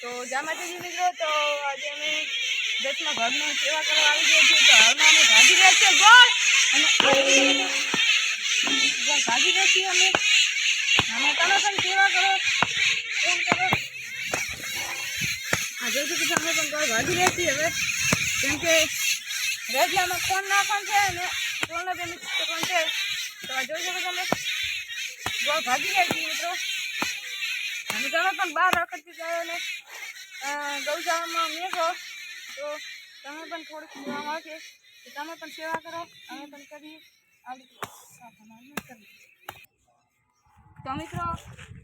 તો જય માતાજી મિત્રો, તો આજે અમે 10મા ભાગની સેવા કરવા આવી ગયા છીએ. તો હાલમાં અમે ભાગી રહ્યા છીએ ગોળ અને ભાગી રહ્યા છીએ અમે તમે પણ સેવા કરો એમ કરો. આ જોઈ શકો છો અમે પણ ગોળ ભાગી રહ્યા છીએ હવે, કેમ કે રેડલામાં કોણ નાખવાનું છે અને કોણને બે મિક્સ કરવાનું છે. તો આ જોઈ શકો છો અમે ગોળ ભાગી રહ્યા છીએ મિત્રો. અને તમે પણ બહાર રખડતી જાય અને ગૌશાળામાં મેળો તો તમે પણ થોડીક સેવા મળશે. તો તમે પણ સેવા કરો, અમે પણ કરીએ. તો મિત્રો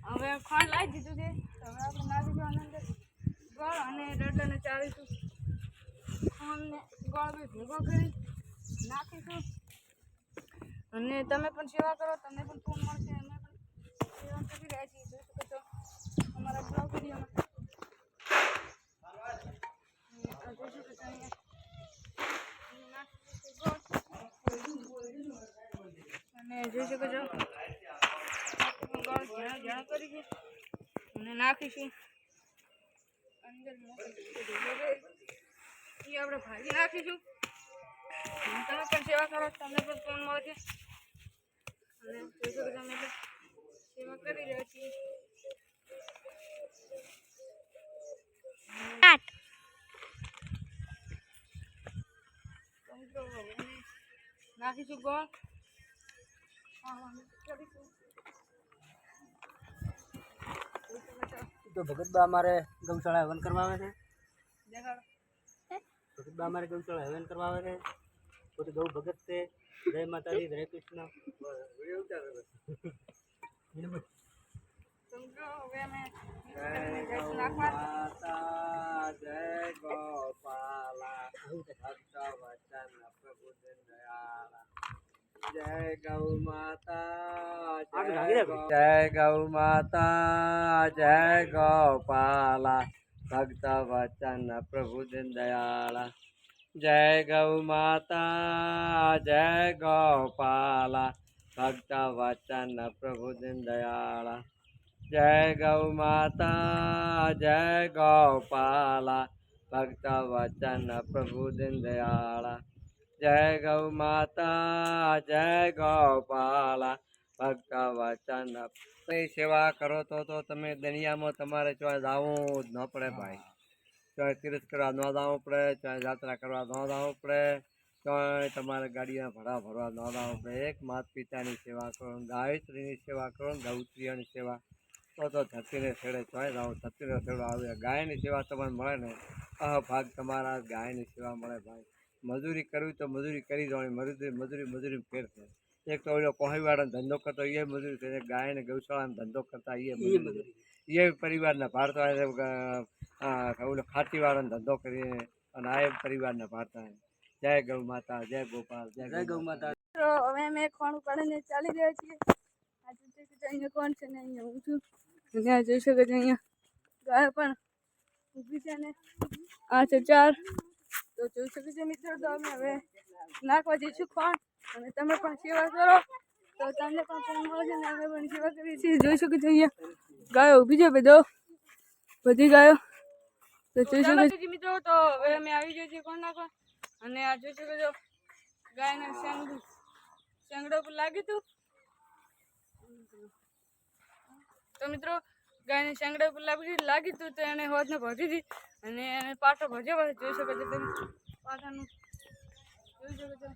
હવે ખાંડ લાવી દીધું છે, તો હવે આપણે નાખીશું આનંદ ગોળ અને રેડલાને ચાવીશું. ખાંડને ગોળ ભેગો કરી નાખીશું અને તમે પણ સેવા કરો, તમને પણ ફોન મળશે. અમે પણ સેવા કરી રહ્યા છીએ, જોઈ શકો છો અમારા બ્લોગ વિડીયોમાં. અને જોઈ શકો છો ગોળ ઝીણા ઝીણા કરી અને નાખીશું અંદર. એ આપણે ભાજી નાખીશું. તમે પણ સેવા કરો, તમને પણ ફોન મળશે. અને જોઈ શકો છો અમે સેવા કરી રહ્યા છીએ. નાખીશું ગોળ. તો ભગતબા અમારે ગૌશાળા હવન કરવા આવે છે. ભગતબા અમારે ગૌશાળા હવન કરવા આવે છે. પોતે ગૌ ભગત છે. જય માતાજી, હરે કૃષ્ણ. જય ગૌ માતા, જય ગોપાલા, ભક્ત વચન પ્રભુ દયાળા. જય ગૌ માતા, જય ગૌ માતા, જય ગોપાલા, ભક્ત વચન પ્રભુ દયાળા. જય ગૌ માતા, જય ગોપાલા, ભક્ત વચન પ્રભુ દયાળા. જય ગૌ માતા, જય ગોપાલા, ભક્ત વચન પ્રભુ દયાળા. જય ગૌ માતા, જય ગોપાલા, ભક્ત વચન. સેવા કરો તો તમે દુનિયામાં તમારે ચોય જવું જ ન પડે ભાઈ. ચોય તીર્થ કરવા ન જવું પડે, ચોય યાત્રા કરવા ન જવું પડે, ચોય તમારે ગાડીના ભાડા ભરવા ન જવું પડે. એક માત પિતાની સેવા કરો, ગાયત્રીની સેવા કરો, ગૌત્રીની સેવા તો ધરતીને છેડે ચોય જાઓ, ધરતીનો છેડો આવે. ગાયની સેવા તમને મળે ને, ભાગ તમારા ગાયની સેવા મળે ભાઈ. મજૂરી કરવી તો મજૂરી કરી જવાની, મજૂરી ફેર છે. એક તો ઓલો કોહીવાળાનો ધંધો કરતો એ મજૂરી છે, ગાય ને ગૌશાળાનો ધંધો કરતા એ મજૂરી. એ પરિવારના ભારતા ઓલો ખાતીવાળાનો ધંધો કરીને અને આ પરિવારના ભારતા. જય ગૌ માતા, જય ગોપાલ, જય ગૌ માતા. તો હવે અમે ખાણ ઉપાડીને ચાલી રહ્યા છીએ. અહીંયા કોણ છે ને અહીંયા હું છું. ત્યાં જોઈ શકો છો અહીંયા ગાય પણ ઊભી છે ને આ છે 4. તો જોઈ શકો છો મિત્રો, તો અમે હવે નાખવા જઈશું ખાંડ અને તમે પણ સેવા કરો તો તમને પણ ફોન મળશે ને અમે પણ સેવા કરીએ છીએ. જોઈ શકો છો અહીંયા ગાયો ઊભી છે બધી ગાયો. તો જોઈ શકો છો મિત્રો, તો હવે અમે આવી ગયા છીએ કોણ નાખવા. અને આ જોઈ શકો છો ગાયના શેંગડા પર લાગ્યું હતું. તો મિત્રો ગાયને શેંગડા પર લાગી હતું, તો એને હોદને ભરી હતી અને એને પાટો ભર્યો. જોઈ શકો છો તમે પાટાનું જોઈ શકો છો.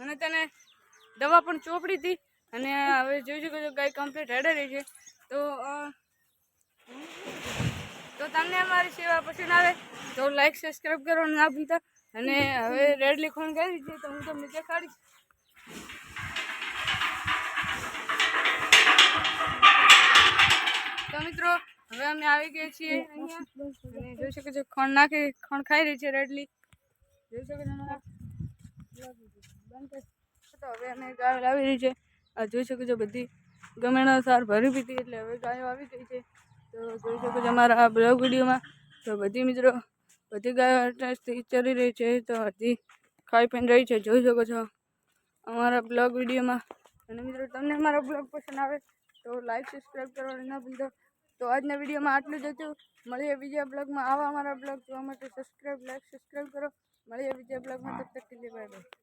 અને તેને દવા પણ ચોપડી હતી. અને હવે જોઈ શકો છો ગાય કમ્પ્લીટ હેડે રહી છે. તો તમને અમારી સેવા પસંદ આવે તો લાઈક સબસ્ક્રાઈબ કરવાનું ના ભૂલતા. અને હવે રેડલી ખોણ કરી છે તો હું તમને દેખાડીશ. તો મિત્રો હવે અમે આવી ગયા છીએ અહીંયા અને જોઈ શકો છો ખણ ખાઈ રહી છે રેડલી. જોઈ શકો છો તો હવે અમે ગાયો લાવી રહી છે. આ જોઈ શકો છો બધી ગમેણા સાર ભરી પીધી એટલે હવે ગાયો આવી ગઈ છે. તો જોઈ શકો છો અમારા બ્લોગ વિડીયોમાં. તો બધી મિત્રો બધી ગાયો ચરી રહી છે, તો બધી ખાઈ પીને રહી છે. જોઈ શકો છો અમારા બ્લોગ વિડીયોમાં. અને મિત્રો તમને અમારો બ્લોગ પસંદ આવે તો લાઈક સબસ્ક્રાઈબ કરવાનું ના ભૂલતા. તો આજના વિડીયોમાં આટલું જ હતું. મળીએ બીજા બ્લોગમાં. આવા અમારા બ્લોગ જોવા માટે સબસ્ક્રાઈબ કરો. મળીએ બીજા બ્લોગમાં. તબ તક કે લીએ બાય બાય.